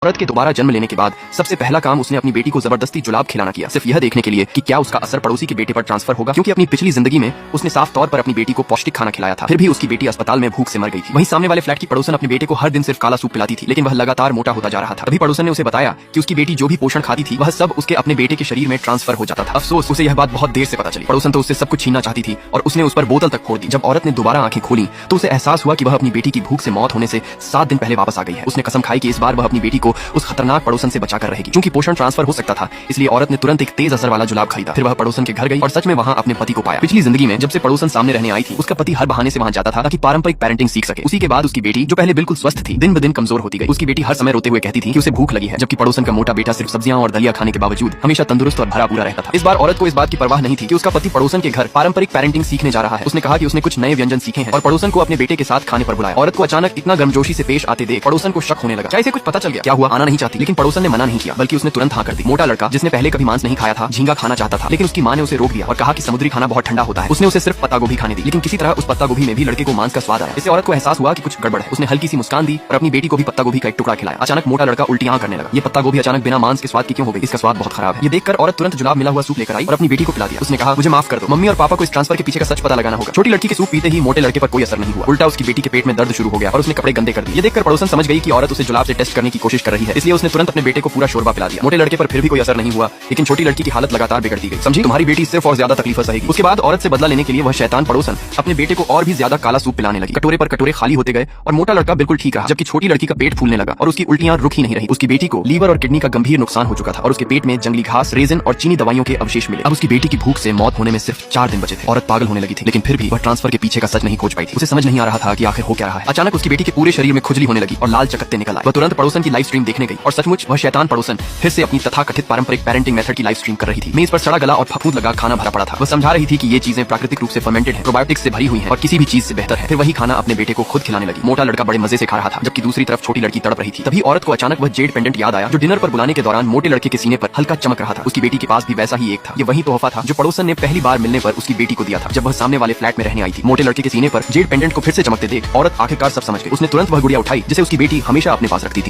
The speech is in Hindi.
औरत के दोबारा जन्म लेने के बाद सबसे पहला काम उसने अपनी बेटी को जबरदस्ती जुलाब खिलाना किया, सिर्फ यह देखने के लिए कि क्या उसका असर पड़ोसी के बेटे पर ट्रांसफर होगा। क्योंकि अपनी पिछली जिंदगी में उसने साफ तौर पर अपनी बेटी को पौष्टिक खाना खिलाया था, फिर भी उसकी बेटी अस्पताल में भूख से मर गई थी। वहीं सामने वाले फ्लैट की पड़ोसन अपने बेटे को हर दिन सिर्फ काला सूप पिलाती थी, लेकिन वह लगातार मोटा होता जा रहा था। तभी पड़ोसन ने उसे बताया कि उसकी बेटी जो भी पोषण खाती थी वह सब उसके अपने बेटे के शरीर में ट्रांसफर हो जाता था। अफसोस उसे यह बात बहुत देर से पता चली। पड़ोसन तो उससे सब कुछ छीनना चाहती थी और उसने उस पर बोतल तक फोड़ दी। जब औरत ने दोबारा आंखें खोली तो उसे एहसास हुआ कि वह अपनी बेटी की भूख से मौत होने से 7 दिन पहले वापस आ गई है। उसने कसम खाई कि इस बार वह अपनी बेटी को उस खतरनाक पड़ोसन से बचाकर रहेगी। क्योंकि पोषण ट्रांसफर हो सकता था, इसलिए औरत ने तुरंत एक तेज असर वाला जुलाब खरीदा। फिर वह पड़ोसन के घर गई और सच में वहां अपने पति को पाया। पिछली जिंदगी में जब से पड़ोसन सामने रहने आई थी, उसका पति हर बहाने से वहां जाता था ताकि पारंपरिक पेरेंटिंग सीख सके। उसी के बाद उसकी बेटी, जो पहले बिल्कुल स्वस्थ थी, दिन ब दिन कमजोर होती गई। उसकी बेटी हर समय रोते हुए कहती थी कि उसे भूख लगी है, जबकि पड़ोसन का मोटा बेटा सिर्फ सब्जियां और दलिया खाने के बावजूद हमेशा तंदुरुस्त और भरा पूरा रहता था। इस बार औरत को इस बात की परवाह नहीं थी कि उसका पति पड़ोसन के घर पारंपरिक पेरेंटिंग सीखने जा रहा है। उसने कहा कि उसने कुछ नए व्यंजन सीखे हैं और पड़ोसन को अपने बेटे के साथ खाने पर बुलाया। औरत को अचानक इतना गर्मजोशी से पेश आते देख पड़ोसन को शक होने लगा। क्या इसे कुछ पता चल गया? क्या हुआ? आना नहीं चाहती, लेकिन पड़ोसन ने मना नहीं किया, बल्कि उसने तुरंत हाँ कर दी। मोटा लड़का जिसने पहले कभी मांस नहीं खाया था, झींगा खाना चाहता था, लेकिन उसकी मां ने उसे रोक दिया और कहा कि समुद्री खाना बहुत ठंडा होता है। उसने उसे सिर्फ पत्ता गोभी खाने दी, लेकिन किसी तरह उस पत्ता गोभी में भी लड़के को मांस का स्वाद आया। इससे औरत को एहसास हुआ कि कुछ गड़बड़ है। उसने हल्की सी मुस्कान दी और अपनी बेटी को भी पत्ता गोभी का एक टुकड़ा खिलाया। अचानक मोटा लड़का उल्टियां करने लगा। ये पत्ता गोभी अचानक बिना मांस के स्वाद की क्यों हो गई? इसका स्वाद बहुत खराब है। ये देखकर औरत तुरंत जुलाब मिला हुआ सूप लेकर आई और अपनी बेटी को पिला दिया। उसने कहा, मुझे माफ कर दो, मम्मी और पापा को इस ट्रांसफर के पीछे का सच पता लगाना होगा। छोटी लड़की के सूप पीते ही मोटे लड़के पर कोई असर नहीं हुआ, उल्टा उसकी बेटी के पेट में दर्द शुरू हो गया और उसने कपड़े गंदे कर दिए। ये देखकर पड़ोसन समझ गई कि औरत उसे जुलाब से टेस्ट करने की कोशिश कर रही है, इसलिए उसने तुरंत अपने बेटे को पूरा शोरबा पिला दिया। मोटे लड़के पर फिर भी कोई असर नहीं हुआ, लेकिन छोटी लड़की की हालत लगातार बिगड़ती गई। समझी, तुम्हारी बेटी सिर्फ और ज्यादा तकलीफ सहेगी। उसके बाद औरत से बदला लेने के लिए वह शैतान पड़ोसन अपने बेटे को और भी ज्यादा काला सूप पिलाने लगी। कटोरे पर कटोरे खाली होते गए और मोटा लड़का बिल्कुल ठीक रहा, जबकि छोटी लड़की का पेट फूलने लगा और उसकी उल्टियां रुक ही नहीं रही। उसकी बेटी को लीवर और किडनी का गंभीर नुकसान हो चुका था और उसके पेट में जंगली घास, रेजिन और चीनी दवाइयों के अवशेष मिले। अब उसकी बेटी की भूख से मौत होने में सिर्फ 4 दिन बचे थे। औरत पागल होने लगी थी, लेकिन फिर भी वह ट्रांसफर के पीछे का सच नहीं खोज पाई थी। उसे समझ नहीं आ रहा था कि आखिर हो क्या रहा है। अचानक उसकी बेटी के पूरे शरीर में खुजली होने लगी और लाल चकत्ते निकल आए। वह तुरंत पड़ोसन की लाइव स्ट्रीम देखने गई और सचमुच वह शैतान पड़ोसन फिर से अपनी तथाकथित पारंपरिक पेरेंटिंग मेथड की लाइव स्ट्रीम कर रही थी। मेज पर सड़ा गला और फफूंद लगा खाना भरा पड़ा था। वह समझा रही थी कि ये चीजें प्राकृतिक रूप से फर्मेंटेड है, प्रोबायोटिक्स से भरी हुई हैं और किसी भी चीज से बेहतर है। फिर वही खाना अपने बेटे को खुद खिलाने लगी। मोटा लड़का बड़े मजे से खा रहा था, जबकि दूसरी तरफ छोटी लड़की तड़प रही थी। तभी औरत को अचानक वह जेड पेंडेंट याद आया जो डिनर पर बुलाने के दौरान मोटे लड़के के सीने पर हल्का चमक रहा था। उसकी बेटी के पास भी वैसा ही एक था। ये वही तोहफा था जो पड़ोसन ने पहली बार मिलने पर उसकी बेटी को दिया था, जब वह सामने वाले फ्लैट में रहने आई थी। मोटे लड़के के सीने पर जेड पेंडेंट को फिर से चमकते देख औरत आखिरकार सब समझ गई। उसने तुरंत वह गुड़िया उठाई जिसे उसकी बेटी हमेशा अपने पास रखती थी।